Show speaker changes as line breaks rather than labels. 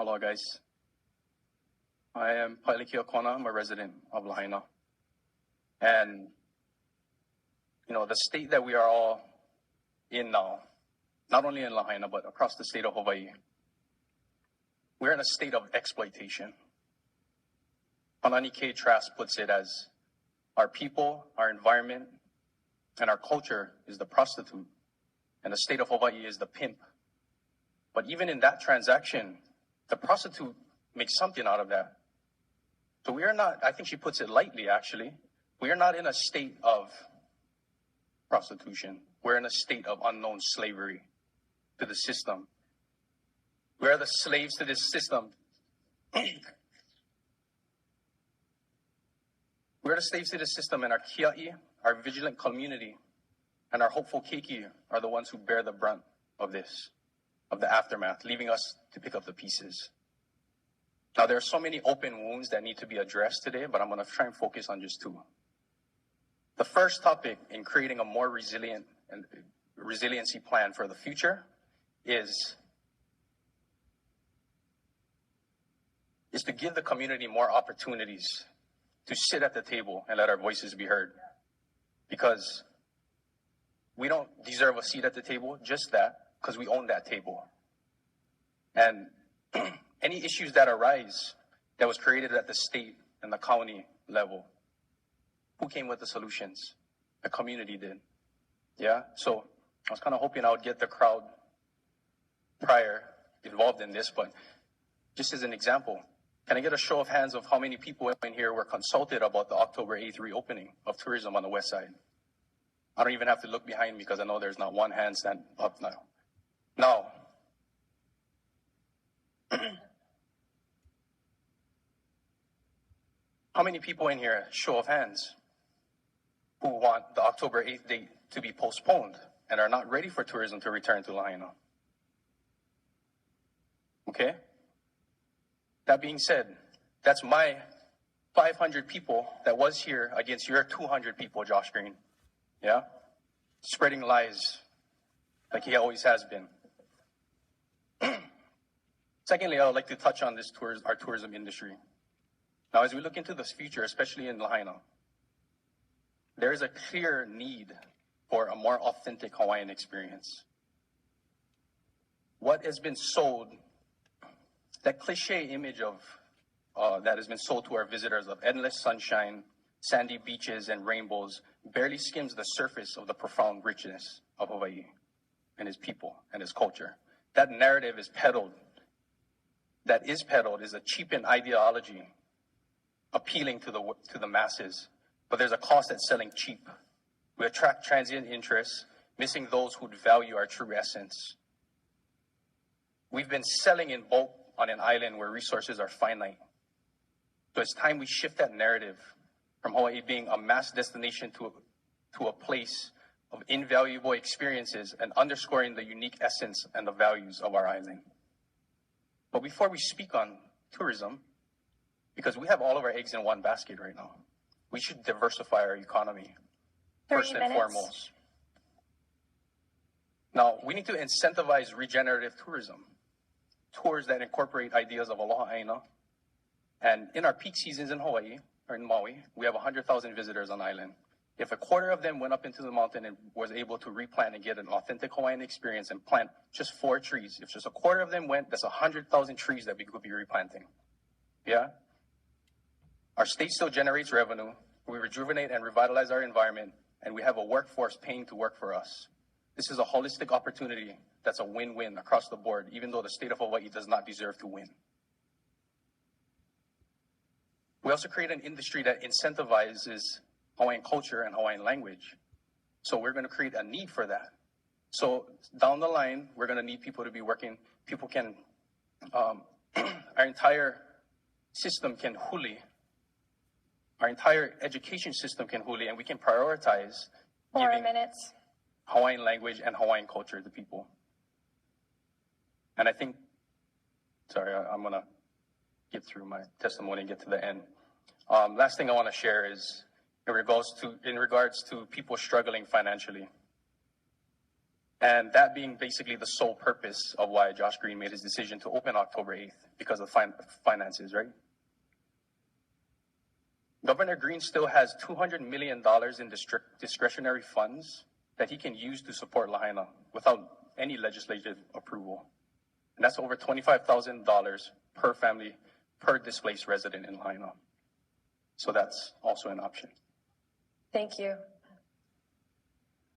Aloha, guys. I am Pailiki Okona. I'm a resident of Lahaina. And, the state that we are all in now, not only in Lahaina, but across the state of Hawaii, we're in a state of exploitation. Hanani K. Trask puts it as, our people, our environment, and our culture is the prostitute, and the state of Hawaii is the pimp. But even in that transaction, the prostitute makes something out of that. So we are not, I think she puts it lightly actually, we are not in a state of prostitution. We're in a state of unknown slavery to the system. We are the slaves to this system. We're the slaves to the system, and our kia'i, our vigilant community, and our hopeful keiki are the ones who bear the brunt of this, of the aftermath, leaving us to pick up the pieces. Now, there are so many open wounds that need to be addressed today, but I'm going to try and focus on just two. The first topic in creating a more resilient and resiliency plan for the future is to give the community more opportunities to sit at the table and let our voices be heard. Because we don't deserve a seat at the table, just that, because we own that table. And any issues that arise that was created at the state and the county level, who came with the solutions? The community did. Yeah, so I was kind of hoping I would get the crowd prior involved in this, but just as an example, can I get a show of hands of how many people in here were consulted about the October 8th reopening of tourism on the west side? I don't even have to look behind me because I know there's not one hand stand up now. Now, how many people in here, show of hands, who want the October 8th date to be postponed and are not ready for tourism to return to Lahaina? Okay? That being said, that's my 500 people that was here against your 200 people, Josh Green. Yeah? Spreading lies like he always has been. Secondly, I would like to touch on this our tourism industry. Now, as we look into this future, especially in Lahaina, there is a clear need for a more authentic Hawaiian experience. What has been sold, that cliche image of that has been sold to our visitors of endless sunshine, sandy beaches, and rainbows barely skims the surface of the profound richness of Hawaii and his people and his culture. That narrative is peddled. Is a cheapened ideology appealing to the masses, but there's a cost at selling cheap. We attract transient interests, missing those who'd value our true essence. We've been selling in bulk on an island where resources are finite. So it's time we shift that narrative from Hawaii being a mass destination to a place of invaluable experiences and underscoring the unique essence and the values of our island. But before we speak on tourism, because we have all of our eggs in one basket right now, we should diversify our economy first and foremost. Now, we need to incentivize regenerative tourism, tours that incorporate ideas of aloha aina. And in our peak seasons in Hawaii, or in Maui, we have 100,000 visitors on island. If a quarter of them went up into the mountain and was able to replant and get an authentic Hawaiian experience and plant just 4 trees, if just a quarter of them went, that's 100,000 trees that we could be replanting. Yeah? Our state still generates revenue. We rejuvenate and revitalize our environment, and we have a workforce paying to work for us. This is a holistic opportunity that's a win-win across the board, even though the state of Hawaii does not deserve to win. We also create an industry that incentivizes Hawaiian culture and Hawaiian language. So we're going to create a need for that. So down the line, we're going to need people to be working. People can, our entire system can huli. Our entire education system can huli, and we can prioritize
4 minutes.
Hawaiian language and Hawaiian culture to people. And I think, sorry, I'm going to get through my testimony and get to the end. Last thing I want to share is in regards to people struggling financially. And that being basically the sole purpose of why Josh Green made his decision to open October 8th, because of finances, right? Governor Green still has $200 million in discretionary funds that he can use to support Lahaina without any legislative approval. And that's over $25,000 per family, per displaced resident in Lahaina. So that's also an option.
Thank you.